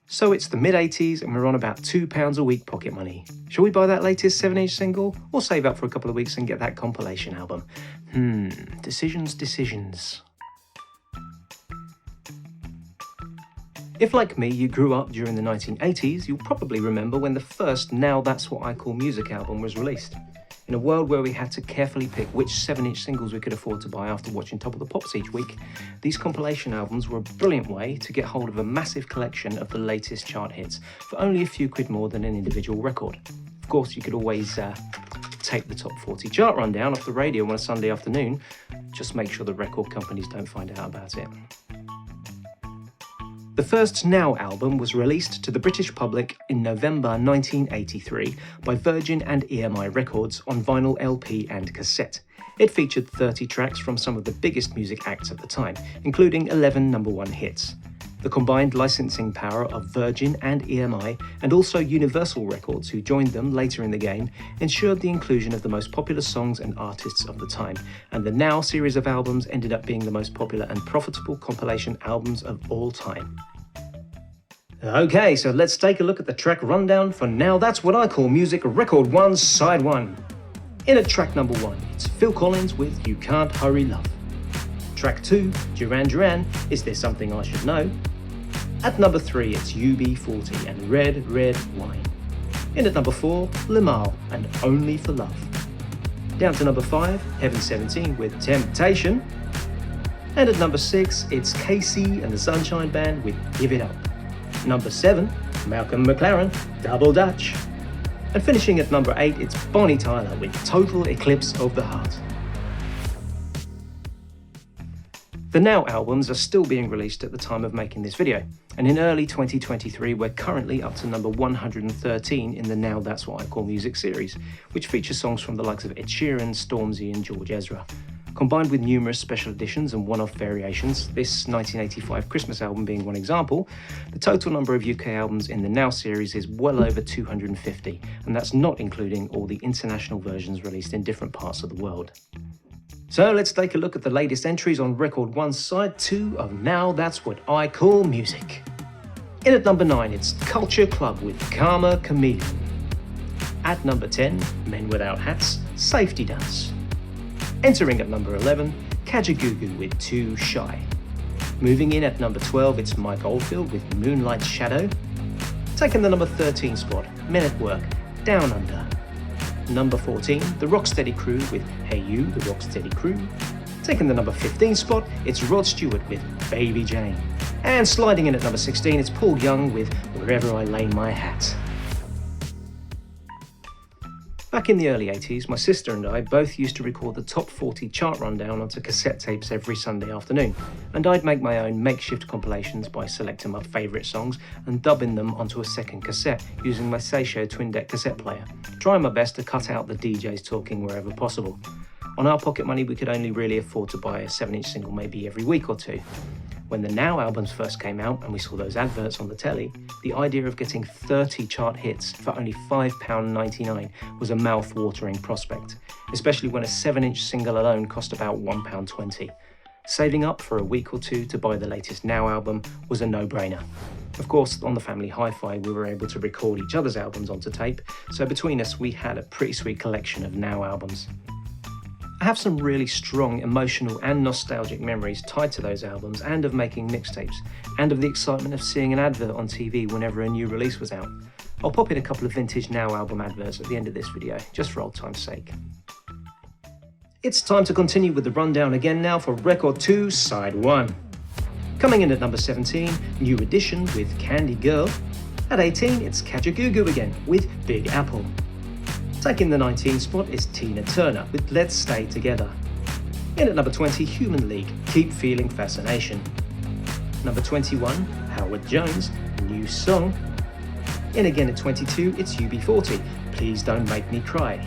So it's the mid-80s and we're on about £2 a week pocket money. Shall we buy that latest 7-inch single or save up for a couple of weeks and get that compilation album? Decisions. If, like me, you grew up during the 1980s, you'll probably remember when the first Now That's What I Call Music album was released. In a world where we had to carefully pick which 7-inch singles we could afford to buy after watching Top of the Pops each week, these compilation albums were a brilliant way to get hold of a massive collection of the latest chart hits for only a few quid more than an individual record. Of course, you could always take the top 40 chart rundown off the radio on a Sunday afternoon. Just make sure the record companies don't find out about it. The first Now album was released to the British public in November 1983 by Virgin and EMI Records on vinyl LP and cassette. It featured 30 tracks from some of the biggest music acts at the time, including 11 #1 hits. The combined licensing power of Virgin and EMI, and also Universal Records, who joined them later in the game, ensured the inclusion of the most popular songs and artists of the time, and the Now series of albums ended up being the most popular and profitable compilation albums of all time. Okay, so let's take a look at the track rundown for Now That's What I Call Music Record 1 Side 1. In at track number 1, it's Phil Collins with You Can't Hurry Love. Track 2, Duran Duran, Is There Something I Should Know? At number 3, it's UB40 and Red, Red Wine. In at number 4, Limahl and Only for Love. Down to number 5, Heaven 17 with Temptation. And at number 6, it's KC and the Sunshine Band with Give It Up. Number 7, Malcolm McLaren, Double Dutch. And finishing at number 8, it's Bonnie Tyler with Total Eclipse of the Heart. The Now albums are still being released at the time of making this video, and in early 2023 we're currently up to number 113 in the Now That's What I Call Music series, which features songs from the likes of Ed Sheeran, Stormzy and George Ezra. Combined with numerous special editions and one-off variations, this 1985 Christmas album being one example, the total number of UK albums in the Now series is well over 250, and that's not including all the international versions released in different parts of the world. So let's take a look at the latest entries on Record 1 Side 2 of Now That's What I Call Music. In at number 9, it's Culture Club with Karma Chameleon. At number 10, Men Without Hats, Safety Dance. Entering at number 11, Kajagoogoo with Too Shy. Moving in at number 12, it's Mike Oldfield with Moonlight Shadow. Taking the number 13 spot, Men at Work, Down Under. Number 14, The Rocksteady Crew with Hey You, The Rocksteady Crew. Taking the number 15 spot, it's Rod Stewart with Baby Jane. And sliding in at number 16, it's Paul Young with Wherever I Lay My Hat. Back in the early 80s, my sister and I both used to record the top 40 chart rundown onto cassette tapes every Sunday afternoon, and I'd make my own makeshift compilations by selecting my favourite songs and dubbing them onto a second cassette using my Seisho twin-deck cassette player, trying my best to cut out the DJs talking wherever possible. On our pocket money, we could only really afford to buy a 7-inch single maybe every week or two. When the Now albums first came out and we saw those adverts on the telly, the idea of getting 30 chart hits for only £5.99 was a mouth-watering prospect, especially when a 7-inch single alone cost about £1.20. Saving up for a week or two to buy the latest Now album was a no-brainer. Of course, on the family hi-fi we were able to record each other's albums onto tape, so between us we had a pretty sweet collection of Now albums. I have some really strong emotional and nostalgic memories tied to those albums and of making mixtapes, and of the excitement of seeing an advert on TV whenever a new release was out. I'll pop in a couple of vintage Now album adverts at the end of this video, just for old time's sake. It's time to continue with the rundown again now for Record 2 Side 1. Coming in at number 17, New Edition with Candy Girl. At 18, it's Kajagoogoo again with Big Apple. Taking the 19th spot is Tina Turner with Let's Stay Together. In at number 20, Human League, Keep Feeling Fascination. Number 21, Howard Jones, New Song. In again at 22, it's UB40, Please Don't Make Me Cry.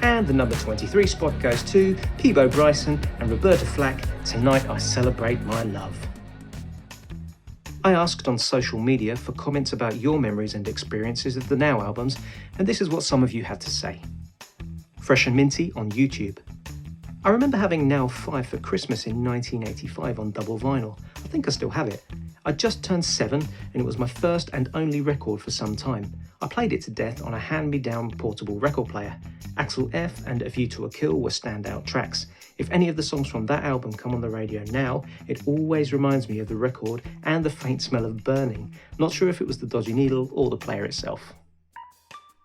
And the number 23 spot goes to Peabo Bryson and Roberta Flack, Tonight I Celebrate My Love. I asked on social media for comments about your memories and experiences of the Now albums, and this is what some of you had to say. Fresh and Minty on YouTube. I remember having Now 5 for Christmas in 1985 on double vinyl. I think I still have it. I'd just turned 7 and it was my first and only record for some time. I played it to death on a hand-me-down portable record player. Axel F and A View to a Kill were standout tracks. If any of the songs from that album come on the radio now, it always reminds me of the record and the faint smell of burning. Not sure if it was the dodgy needle or the player itself.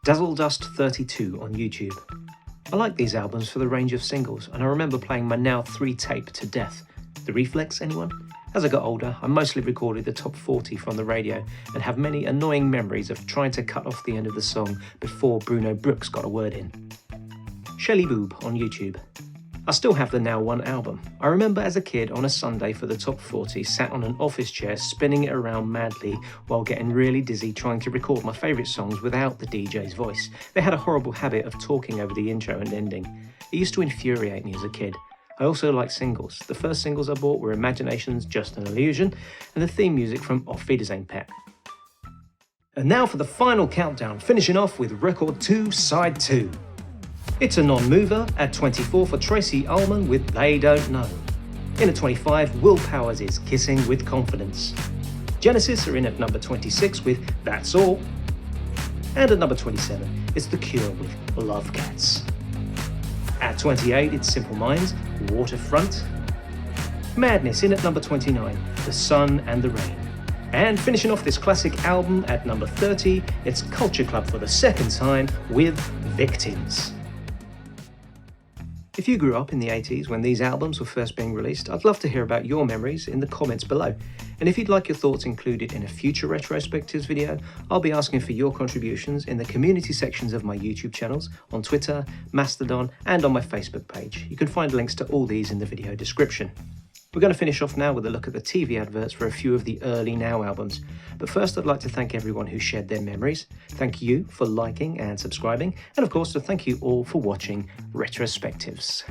Dazzle Dust 32 on YouTube. I like these albums for the range of singles, and I remember playing my now 3 tape to death. The Reflex, anyone? As I got older, I mostly recorded the top 40 from the radio and have many annoying memories of trying to cut off the end of the song before Bruno Brooks got a word in. Shelly Boob on YouTube. I still have the Now One album. I remember as a kid on a Sunday for the top 40 sat on an office chair spinning it around madly while getting really dizzy trying to record my favourite songs without the DJ's voice. They had a horrible habit of talking over the intro and ending. It used to infuriate me as a kid. I also like singles. The first singles I bought were Imagination's Just an Illusion and the theme music from Auf Wiedersehen Pet. And now for the final countdown, finishing off with Record 2 Side 2. It's a non-mover at 24 for Tracy Ullman with They Don't Know. In at 25, Will Powers is Kissing with Confidence. Genesis are in at number 26 with That's All. And at number 27, it's The Cure with Love Cats. At 28, it's Simple Minds, Waterfront. Madness in at number 29, The Sun and the Rain. And finishing off this classic album at number 30, it's Culture Club for the second time with Victims. If you grew up in the 80s when these albums were first being released, I'd love to hear about your memories in the comments below. And if you'd like your thoughts included in a future retrospectives video, I'll be asking for your contributions in the community sections of my YouTube channels, on Twitter, Mastodon, and on my Facebook page. You can find links to all these in the video description. We're going to finish off now with a look at the TV adverts for a few of the early Now albums. But first, I'd like to thank everyone who shared their memories. Thank you for liking and subscribing. And of course, to thank you all for watching Retrospectives.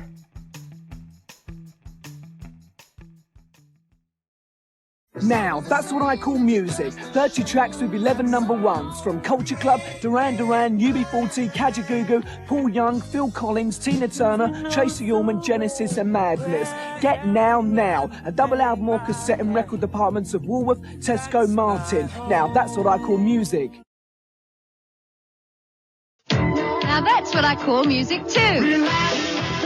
Now, that's what I call music. 30 tracks with 11 number ones. From Culture Club, Duran Duran, UB40, Kajagoogoo, Paul Young, Phil Collins, Tina Turner, Tracy Ullman, Genesis and Madness. Get Now. A double album or cassette in record departments of Woolworth, Tesco, Martin. Now, that's what I call music. Now that's what I call music too.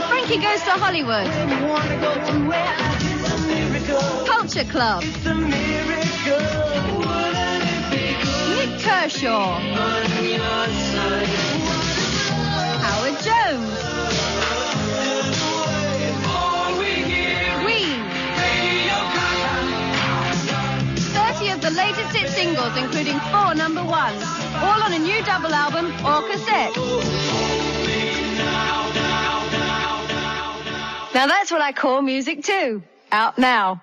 Frankie Goes to Hollywood. Culture Club. Nick Kershaw. Howard Jones. Queen. 30 of the latest hit singles, including 4 number ones, all on a new double album or cassette. Now that's what I call music too. Out now.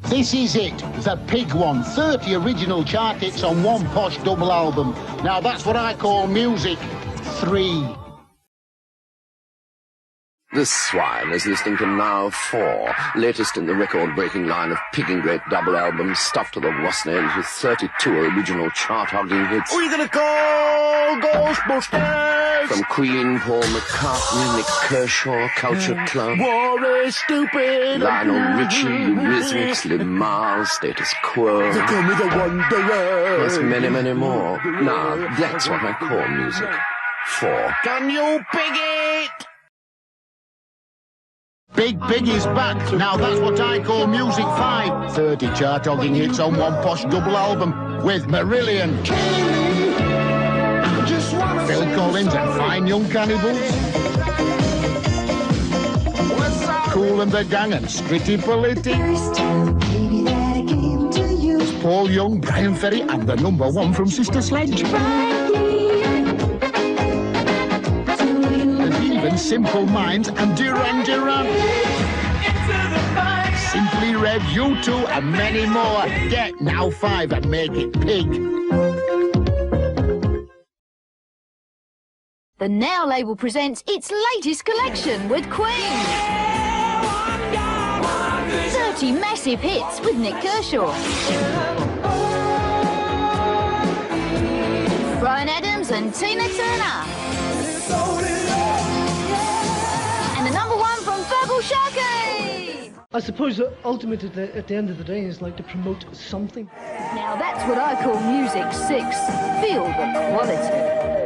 This is it, the Pig one. 30 original chart hits on one posh double album. Now that's what I call music 3. This swine is listening to Now 4, latest in the record-breaking line of Pig and Great double albums stuffed to the wasp ends with 32 original chart-hogging hits. Who are you going to call Ghostbusters? From Queen, Paul McCartney, Nick Kershaw, Culture Club, War is stupid. Lionel Richie, Eurythmics, Liv Miles, Status Quo. They call me the Wanderer. There's many, many more. Now, that's what I call music 4. Can you pig it? Big is back. Now that's what I call music 5. 30 chart-hogging hits on one posh double album with Marillion, Phil Collins and Fine Young Cannibals, Kool and the Gang and Stritty Politics, Paul Young, Brian Ferry and the number 1 from Sister Sledge. Even Simple Minds and Duran Duran. Simply Red, U2 and many more. Get Now 5 and make it Pig. The Now label presents its latest collection with Queen. 30 massive hits with Nick Kershaw. Bryan Adams and Tina Turner. And the number 1 from Verbal Sharky. I suppose the ultimate at the end of the day is like to promote something. Now that's what I call Music 6. Feel the quality.